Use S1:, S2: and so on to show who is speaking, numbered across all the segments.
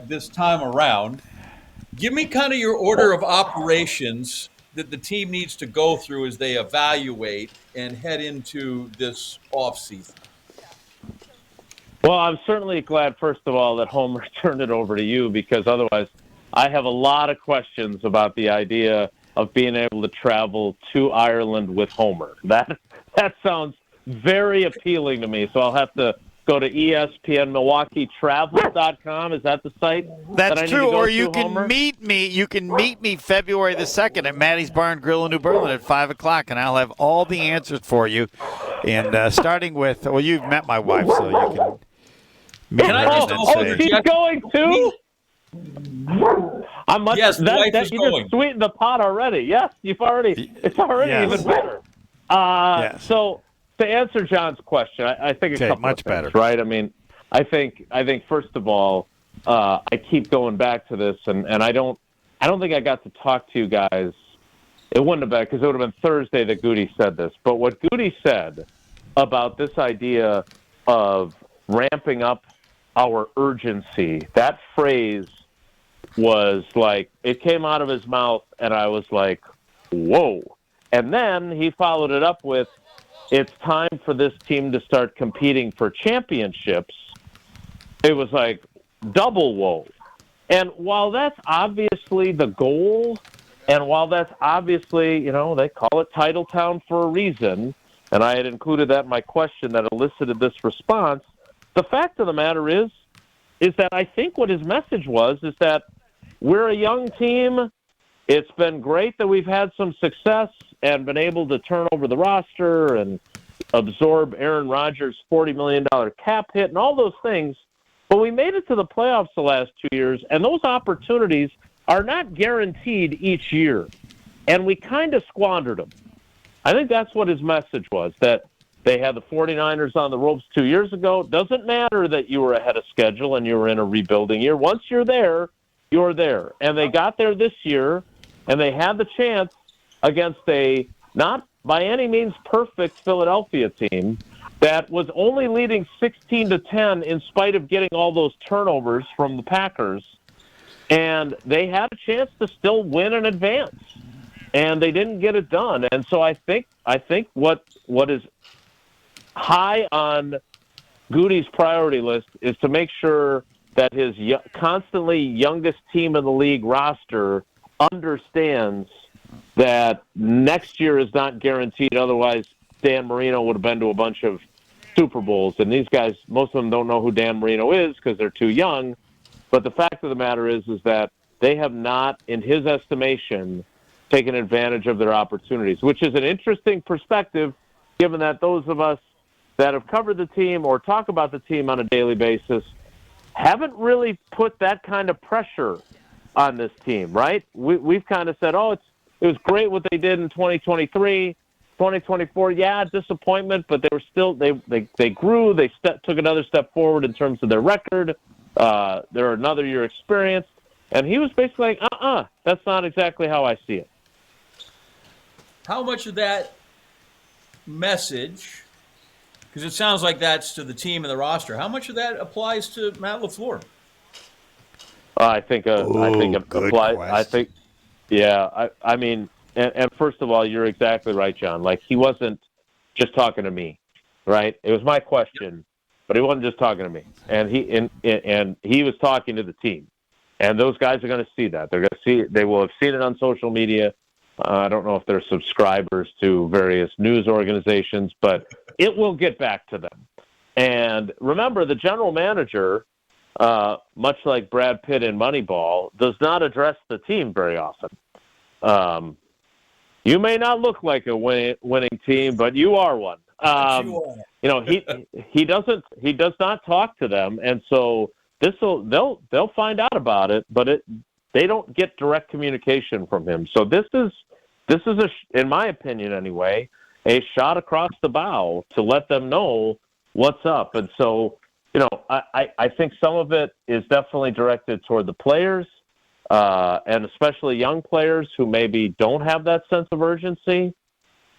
S1: this time around. Give me kind of your order of operations that the team needs to go through as they evaluate and head into this offseason.
S2: Well, I'm certainly glad, first of all, that Homer turned it over to you, because otherwise I have a lot of questions about the idea of being able to travel to Ireland with Homer. That sounds very appealing to me, so I'll have to go to ESPN MilwaukeeTravels.com. Is that the site that I
S3: That's
S2: need to
S3: true.
S2: go
S3: Or
S2: to,
S3: you can
S2: Homer?
S3: meet me. You can meet me February the 2nd at Maddie's Bar and Grill in New Berlin at 5:00, and I'll have all the answers for you. And starting with, well, you've met my wife, so you can meet
S1: Can I
S3: her
S1: just
S3: and then
S1: also
S3: say,
S2: She's
S1: interject?
S2: going too?
S1: Yes, the wife is
S2: you
S1: going.
S2: just sweetened the pot already. Yes, it's already
S3: Yes.
S2: even better.
S3: Yes.
S2: So to answer John's question, I think a
S3: Okay,
S2: couple
S3: much
S2: of things,
S3: better.
S2: right? I mean, I think first of all, I keep going back to this, and I don't think I got to talk to you guys. It wouldn't have been, because it would have been Thursday that Gutey said this. But what Gutey said about this idea of ramping up our urgency, that phrase was like, it came out of his mouth, and I was like, whoa. And then he followed it up with, it's time for this team to start competing for championships. It was like, double whoa. And while that's obviously the goal, and while that's obviously, they call it Title Town for a reason, and I had included that in my question that elicited this response, the fact of the matter is that I think what his message was is that we're a young team. It's been great that we've had some success and been able to turn over the roster and absorb Aaron Rodgers' $40 million cap hit and all those things. But we made it to the playoffs the last 2 years, and those opportunities are not guaranteed each year. And we kind of squandered them. I think that's what his message was, that they had the 49ers on the ropes 2 years ago. Doesn't matter that you were ahead of schedule and you were in a rebuilding year. Once you're there, you're there. And they got there this year, and they had the chance against a not by any means perfect Philadelphia team that was only leading 16-10 in spite of getting all those turnovers from the Packers. And they had a chance to still win and advance, and they didn't get it done. And so I think what is high on Gutey's priority list is to make sure that his constantly youngest team in the league roster understands that next year is not guaranteed. Otherwise, Dan Marino would have been to a bunch of Super Bowls, and these guys, most of them don't know who Dan Marino is because they're too young. But the fact of the matter is that they have not, in his estimation, taken advantage of their opportunities, which is an interesting perspective, given that those of us that have covered the team or talk about the team on a daily basis haven't really put that kind of pressure on this team, right? We've kind of said, it was great what they did in 2023. 2024, yeah, disappointment, but they were still they grew. They took another step forward in terms of their record. They're another year experienced, and he was basically like, that's not exactly how I see it.
S1: How much of that message, because it sounds like that's to the team and the roster, how much of that applies to Matt LaFleur?
S2: I think it applies. I think, yeah. I mean, and first of all, you're exactly right, John. Like, he wasn't just talking to me, right? It was my question, but he wasn't just talking to me, and he was talking to the team, and those guys are going to see that. They're going to see. They will have seen it on social media. I don't know if they're subscribers to various news organizations, but it will get back to them. And remember, the general manager, much like Brad Pitt in Moneyball, does not address the team very often. You may not look like a winning team, but you are one. He does not talk to them, and so they'll find out about it, but they don't get direct communication from him. So this is in my opinion anyway, a shot across the bow to let them know what's up. And so, I think some of it is definitely directed toward the players, and especially young players who maybe don't have that sense of urgency.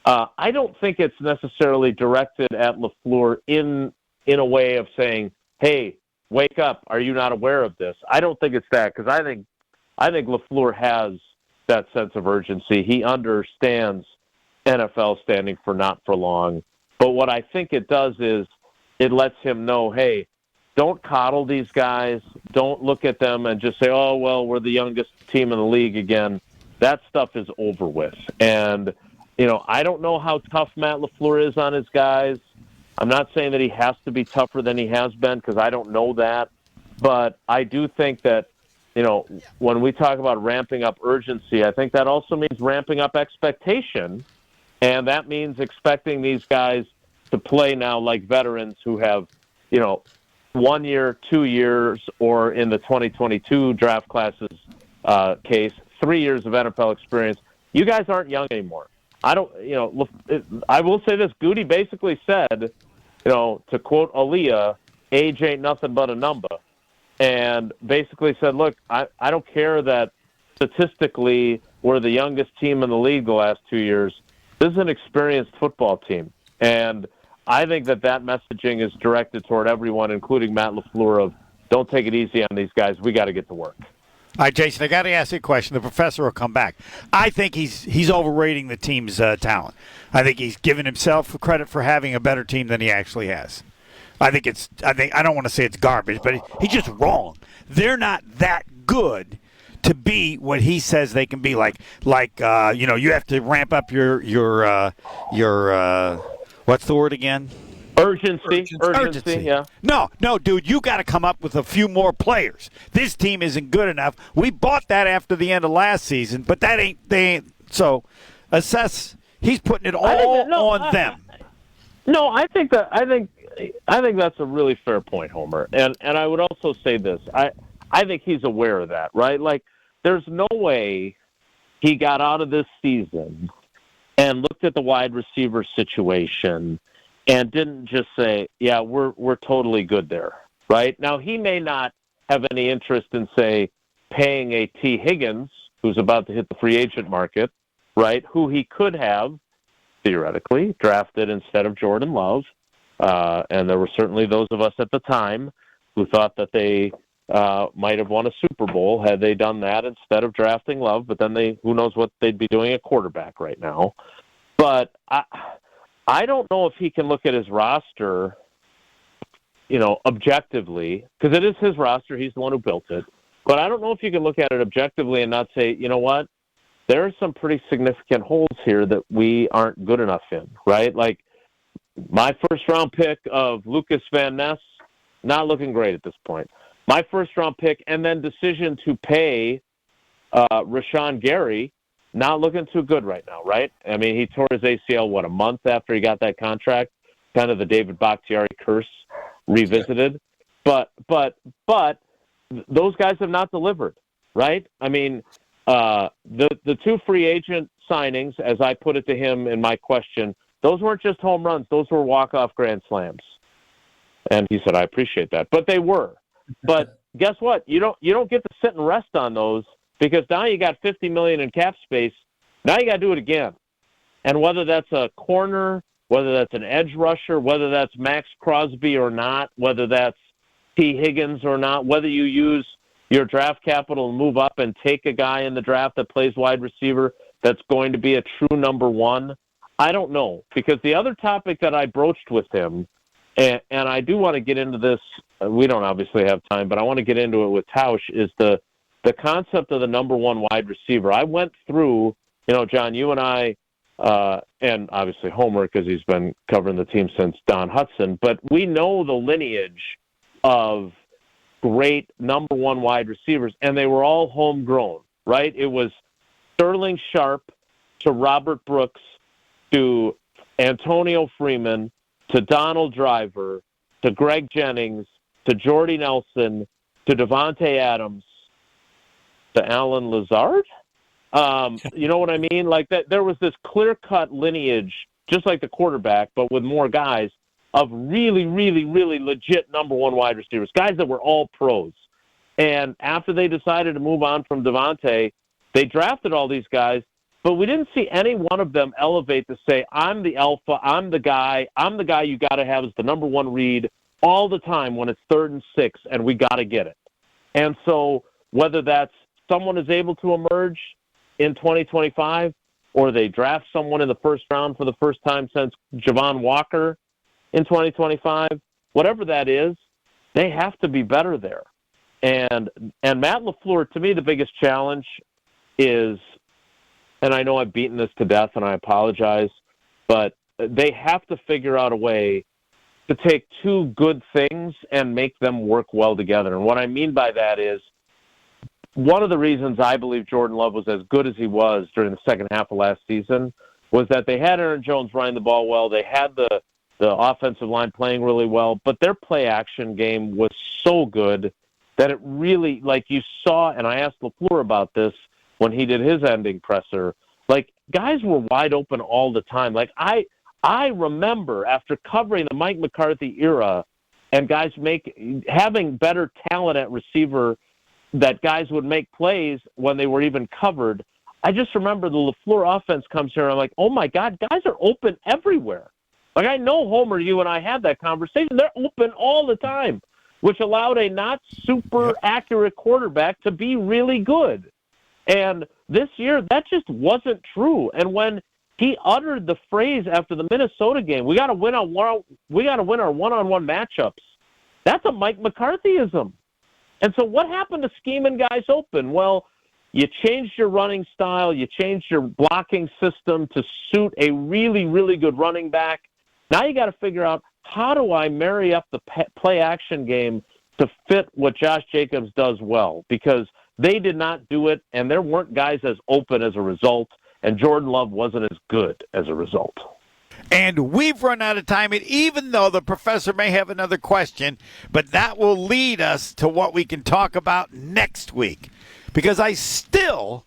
S2: I don't think it's necessarily directed at LaFleur in a way of saying, hey, wake up. Are you not aware of this? I don't think it's that, because I think LaFleur has that sense of urgency. He understands NFL standing for not for long. But what I think it does is it lets him know, hey, don't coddle these guys. Don't look at them and just say, oh, well, we're the youngest team in the league again. That stuff is over with. And, I don't know how tough Matt LaFleur is on his guys. I'm not saying that he has to be tougher than he has been, because I don't know that. But I do think that, when we talk about ramping up urgency, I think that also means ramping up expectation. And that means expecting these guys to play now like veterans who have, 1 year, 2 years, or in the 2022 draft classes case, 3 years of NFL experience. You guys aren't young anymore. I will say this. Gutey basically said, to quote Aaliyah, age ain't nothing but a number. And basically said, look, I don't care that statistically we're the youngest team in the league the last 2 years. This is an experienced football team. And I think that messaging is directed toward everyone, including Matt LaFleur, of don't take it easy on these guys. We got to get to work.
S3: All right, Jason, I got to ask you a question. The professor will come back. I think he's overrating the team's talent. I think he's giving himself credit for having a better team than he actually has. I don't want to say it's garbage, but he's just wrong. They're not that good to be what he says they can be. Like you have to ramp up your what's the word again?
S2: Urgency, yeah.
S3: No, dude, you got to come up with a few more players. This team isn't good enough. We bought that after the end of last season, but they ain't. So assess. He's putting it all on them.
S2: I think that's a really fair point, Homer. And I would also say this. I think he's aware of that, right? Like, there's no way he got out of this season and looked at the wide receiver situation and didn't just say, yeah, we're totally good there, right? Now, he may not have any interest in, say, paying a T. Higgins, who's about to hit the free agent market, right, who he could have, theoretically, drafted instead of Jordan Love. And there were certainly those of us at the time who thought that they might have won a Super Bowl had they done that instead of drafting Love, but then who knows what they'd be doing at quarterback right now. But I don't know if he can look at his roster, objectively, because it is his roster. He's the one who built it. But I don't know if you can look at it objectively and not say, you know what, there are some pretty significant holes here that we aren't good enough in, right? Like, my first-round pick of Lucas Van Ness, not looking great at this point. My first-round pick and then decision to pay Rashawn Gary, not looking too good right now, right? I mean, he tore his ACL, a month after he got that contract? Kind of the David Bakhtiari curse revisited. But those guys have not delivered, right? I mean, the two free agent signings, as I put it to him in my question, those weren't just home runs. Those were walk-off grand slams. And he said, I appreciate that. But they were. But guess what? You don't get to sit and rest on those, because now you got $50 million in cap space. Now you got to do it again. And whether that's a corner, whether that's an edge rusher, whether that's Max Crosby or not, whether that's T. Higgins or not, whether you use your draft capital and move up and take a guy in the draft that plays wide receiver that's going to be a true number one, I don't know. Because the other topic that I broached with him, and I do want to get into this, we don't obviously have time, but I want to get into it with Tausch, is the concept of the number one wide receiver. I went through, John, you and I, and obviously Homer, because he's been covering the team since Don Hudson, but we know the lineage of great number one wide receivers, and they were all homegrown, right? It was Sterling Sharp to Robert Brooks to Antonio Freeman to Donald Driver to Greg Jennings to Jordy Nelson to Devontae Adams to Alan Lazard. You know what I mean? Like that, there was this clear-cut lineage, just like the quarterback, but with more guys, of really, really, really legit number one wide receivers, guys that were all pros. And after they decided to move on from Devontae, they drafted all these guys, but we didn't see any one of them elevate to say, I'm the alpha, I'm the guy you got to have as the number one read all the time when it's 3rd and 6 and we got to get it. And so whether that's someone is able to emerge in 2025 or they draft someone in the first round for the first time since Javon Walker in 2025, whatever that is, they have to be better there. And Matt LaFleur, to me, the biggest challenge is, and I know I've beaten this to death and I apologize, but they have to figure out a way to take two good things and make them work well together. And what I mean by that is, one of the reasons I believe Jordan Love was as good as he was during the second half of last season was that they had Aaron Jones running the ball well. They had the offensive line playing really well, but their play action game was so good that it really, like you saw, and I asked LaFleur about this when he did his ending presser, like guys were wide open all the time. Like I remember after covering the Mike McCarthy era and guys having better talent at receiver that guys would make plays when they were even covered. I just remember the LaFleur offense comes here and I'm like, oh my God, guys are open everywhere. Like I know, Homer, you and I had that conversation. They're open all the time, which allowed a not super accurate quarterback to be really good. And this year, that just wasn't true. And when he uttered the phrase after the Minnesota game, we got to win our one-on-one matchups, that's a Mike McCarthyism. And so what happened to scheming guys open? Well, you changed your running style, you changed your blocking system to suit a really, really good running back. Now you got to figure out, how do I marry up the play-action game to fit what Josh Jacobs does well? Because they did not do it, and there weren't guys as open as a result, and Jordan Love wasn't as good as a result.
S3: And we've run out of time, and even though the professor may have another question, but that will lead us to what we can talk about next week. Because you've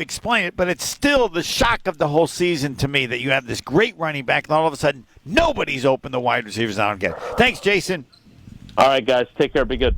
S3: explained it, but it's still the shock of the whole season to me that you have this great running back, and all of a sudden, nobody's open the wide receivers. I don't get it. Thanks, Jason.
S2: All right, guys. Take care. Be good.